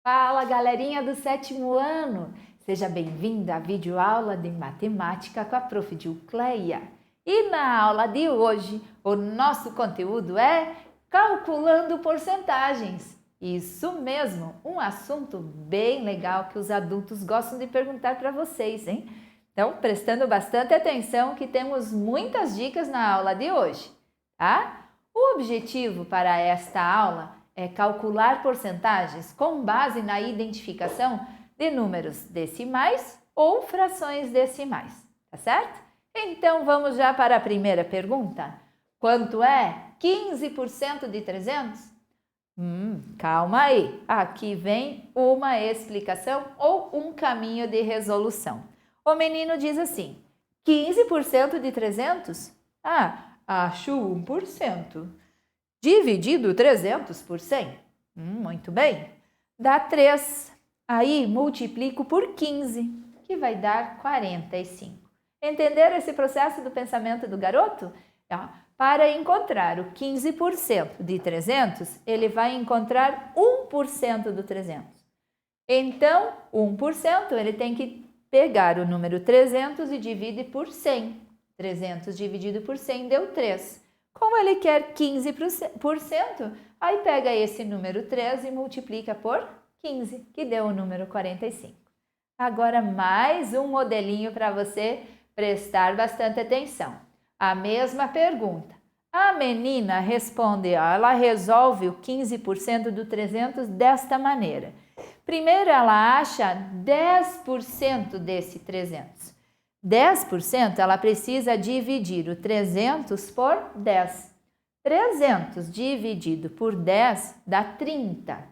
Fala, galerinha do 7º ano! Seja bem-vinda à videoaula de matemática com a Prof. Dilcleia. E na aula de hoje, o nosso conteúdo é calculando porcentagens. Isso mesmo, um assunto bem legal que os adultos gostam de perguntar para vocês, hein? Então, prestando bastante atenção que temos muitas dicas na aula de hoje, tá? O objetivo para esta aula é calcular porcentagens com base na identificação de números decimais ou frações decimais, tá certo? Então vamos já para a primeira pergunta. Quanto é 15% de 300? Calma aí, aqui vem uma explicação ou um caminho de resolução. O menino diz assim, 15% de 300? Acho 1%. Dividido 300 por 100? Muito bem. Dá 3. Aí multiplico por 15, que vai dar 45. Entenderam esse processo do pensamento do garoto? Para encontrar o 15% de 300, ele vai encontrar 1% do 300. Então, 1% ele tem que pegar o número 300 e divide por 100. 300 dividido por 100 deu 3. Como ele quer 15%, aí pega esse número 3 e multiplica por 15, que deu o número 45. Agora mais um modelinho para você prestar bastante atenção. A mesma pergunta. A menina responde, ela resolve o 15% do 300 desta maneira. Primeiro ela acha 10% desse 300. 10% ela precisa dividir o 300 por 10. 300 dividido por 10 dá 30.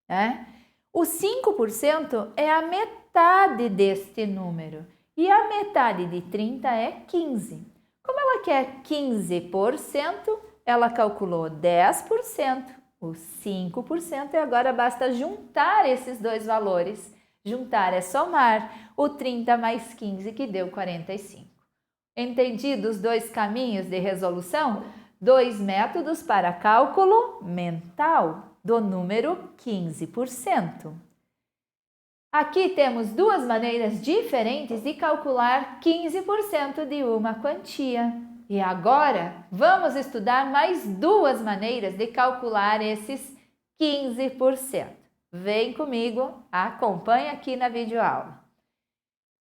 Né? O 5% é a metade deste número e a metade de 30 é 15. Como ela quer 15%, ela calculou 10%, o 5% e agora basta juntar esses dois valores. Juntar é somar, o 30 mais 15 que deu 45. Entendidos os dois caminhos de resolução? Dois métodos para cálculo mental do número 15%. Aqui temos duas maneiras diferentes de calcular 15% de uma quantia. E agora vamos estudar mais duas maneiras de calcular esses 15%. Vem comigo, acompanha aqui na videoaula.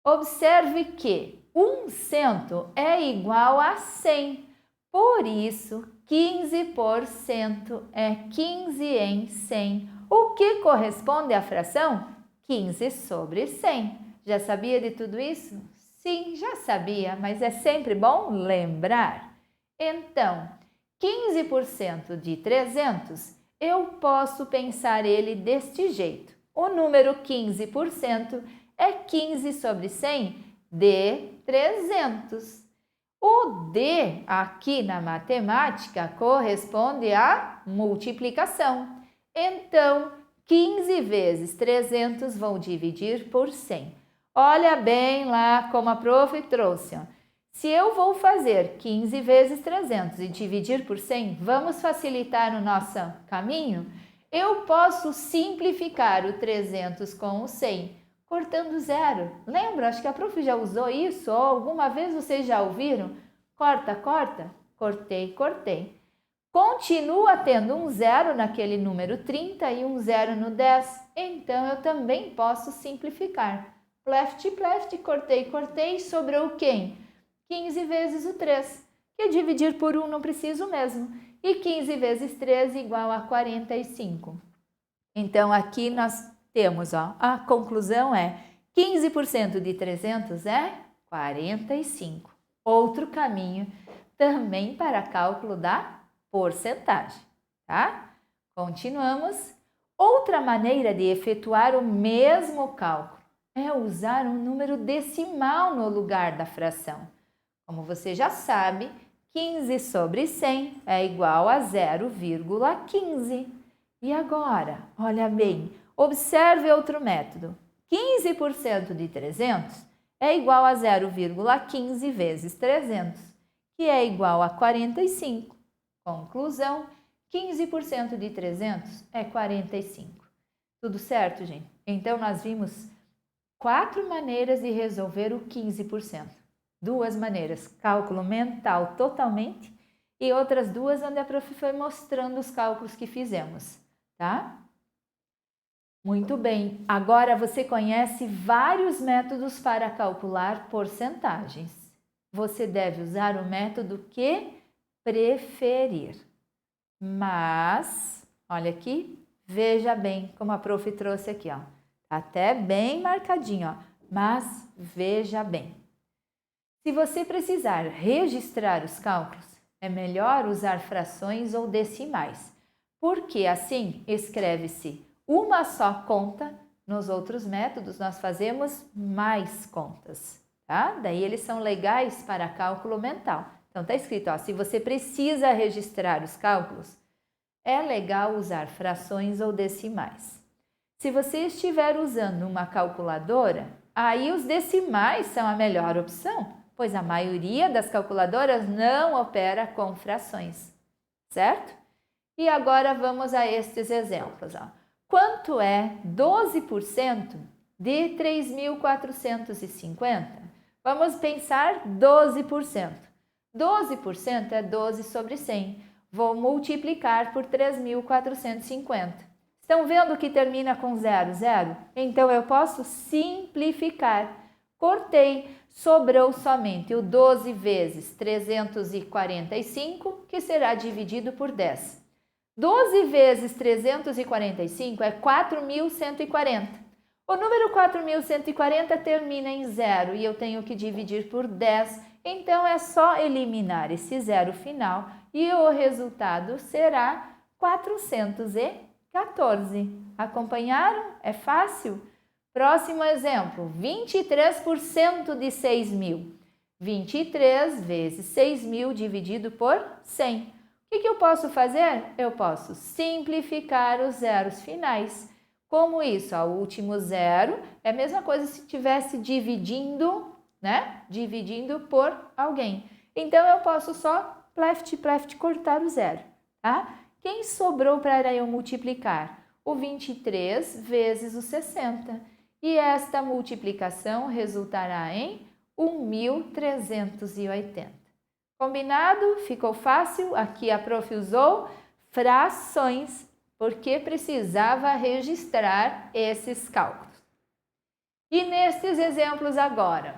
Observe que 1 é igual a 100, por isso 15% é 15 em 100, o que corresponde à fração 15 sobre 100. Já sabia de tudo isso? Sim, já sabia, mas é sempre bom lembrar. Então, 15% de 300 eu posso pensar ele deste jeito. O número 15% é 15 sobre 100 de 300. O D aqui na matemática corresponde à multiplicação. Então, 15 vezes 300 vão dividir por 100. Olha bem lá como a prof trouxe. Se eu vou fazer 15 vezes 300 e dividir por 100, vamos facilitar o nosso caminho? Eu posso simplificar o 300 com o 100, cortando zero. Lembra? Acho que a prof já usou isso, ou alguma vez vocês já ouviram? Corta, corta, cortei, cortei. Continua tendo um zero naquele número 30 e um zero no 10, então eu também posso simplificar. Pleft, pleft, cortei, cortei, sobrou quem? 15 vezes o 3, que dividir por 1 não preciso mesmo. E 15 vezes 3 igual a 45. Então, aqui nós temos, a conclusão é 15% de 300 é 45. Outro caminho também para cálculo da porcentagem, tá? Continuamos. Outra maneira de efetuar o mesmo cálculo é usar um número decimal no lugar da fração. Como você já sabe, 15 sobre 100 é igual a 0,15. E agora, olha bem, observe outro método. 15% de 300 é igual a 0,15 vezes 300, que é igual a 45. Conclusão, 15% de 300 é 45. Tudo certo, gente? Então, nós vimos 4 maneiras de resolver o 15%. 2 maneiras, cálculo mental totalmente e outras 2 onde a prof foi mostrando os cálculos que fizemos, tá? Muito bem, agora você conhece vários métodos para calcular porcentagens. Você deve usar o método que preferir. Mas, olha aqui, veja bem como a prof trouxe aqui, ó. Tá até bem marcadinho, ó. Mas veja bem. Se você precisar registrar os cálculos, é melhor usar frações ou decimais, porque assim escreve-se uma só conta. Nos outros métodos nós fazemos mais contas, tá? Daí eles são legais para cálculo mental. Então tá escrito, ó, se você precisa registrar os cálculos, é legal usar frações ou decimais. Se você estiver usando uma calculadora, aí os decimais são a melhor opção, pois a maioria das calculadoras não opera com frações, certo? E agora vamos a estes exemplos, ó. Quanto é 12% de 3.450? Vamos pensar 12%. 12% é 12 sobre 100. Vou multiplicar por 3.450. Estão vendo que termina com 0, 0? Então, eu posso simplificar. Cortei, sobrou somente o 12 vezes 345, que será dividido por 10. 12 vezes 345 é 4.140. O número 4.140 termina em 0 e eu tenho que dividir por 10. Então, é só eliminar esse zero final e o resultado será 414. Acompanharam? É fácil? Próximo exemplo, 23% de 6.000. 23 vezes 6.000 dividido por 100. O que eu posso fazer? Eu posso simplificar os zeros finais. Como isso? O último zero é a mesma coisa se estivesse dividindo, né? Dividindo por alguém. Então, eu posso só pleft, cortar o zero, tá? Quem sobrou para eu multiplicar? O 23 vezes o 60. E esta multiplicação resultará em 1.380. Combinado? Ficou fácil? Aqui a prof usou frações, porque precisava registrar esses cálculos. E nestes exemplos agora,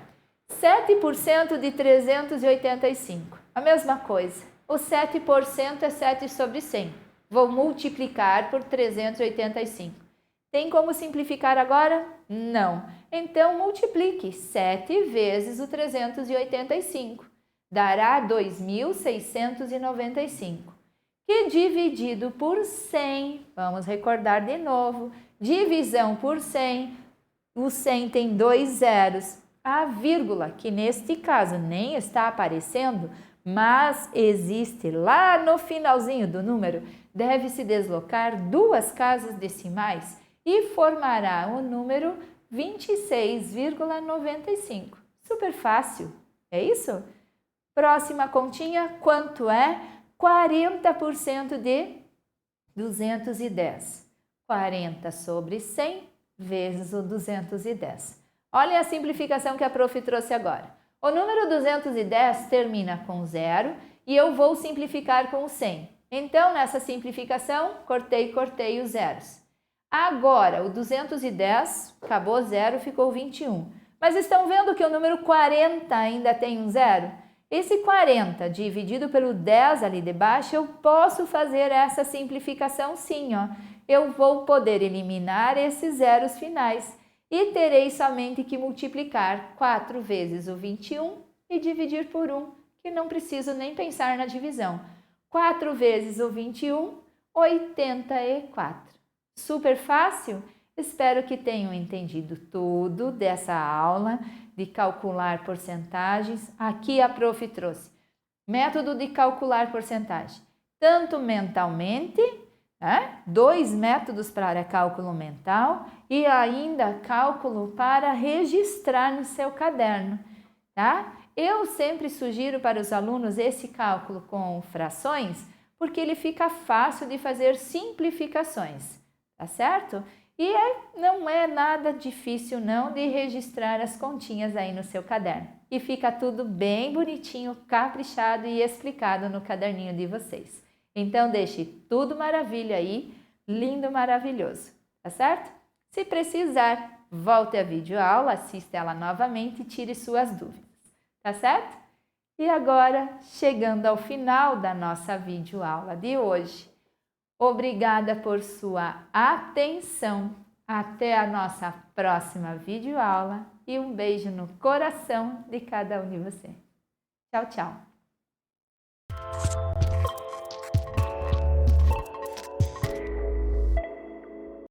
7% de 385. A mesma coisa. O 7% é 7 sobre 100. Vou multiplicar por 385. Tem como simplificar agora? Não. Então, multiplique 7 vezes o 385. Dará 2.695. Que dividido por 100, vamos recordar de novo, divisão por 100, o 100 tem 2 zeros. A vírgula, que neste caso nem está aparecendo, mas existe lá no finalzinho do número, deve se deslocar 2 casas decimais e formará o número 26,95. Super fácil, é isso? Próxima continha, quanto é 40% de 210? 40 sobre 100 vezes o 210. Olha a simplificação que a prof trouxe agora. O número 210 termina com 0 e eu vou simplificar com o 100. Então, nessa simplificação, cortei os zeros. Agora, o 210, acabou 0, ficou 21. Mas estão vendo que o número 40 ainda tem um zero? Esse 40 dividido pelo 10 ali de baixo, eu posso fazer essa simplificação sim, ó. Eu vou poder eliminar esses zeros finais e terei somente que multiplicar 4 vezes o 21 e dividir por 1, que não preciso nem pensar na divisão. 4 vezes o 21, 84. Super fácil? Espero que tenham entendido tudo dessa aula de calcular porcentagens. Aqui a prof trouxe método de calcular porcentagem, tanto mentalmente, né? 2 métodos para cálculo mental e ainda cálculo para registrar no seu caderno, tá? Eu sempre sugiro para os alunos esse cálculo com frações, porque ele fica fácil de fazer simplificações, tá certo? E não é nada difícil não de registrar as continhas aí no seu caderno. E fica tudo bem bonitinho, caprichado e explicado no caderninho de vocês. Então deixe tudo maravilha aí, lindo, maravilhoso, tá certo? Se precisar, volte a videoaula, assista ela novamente e tire suas dúvidas, tá certo? E agora, chegando ao final da nossa videoaula de hoje, obrigada por sua atenção. Até a nossa próxima videoaula e um beijo no coração de cada um de vocês. Tchau, tchau!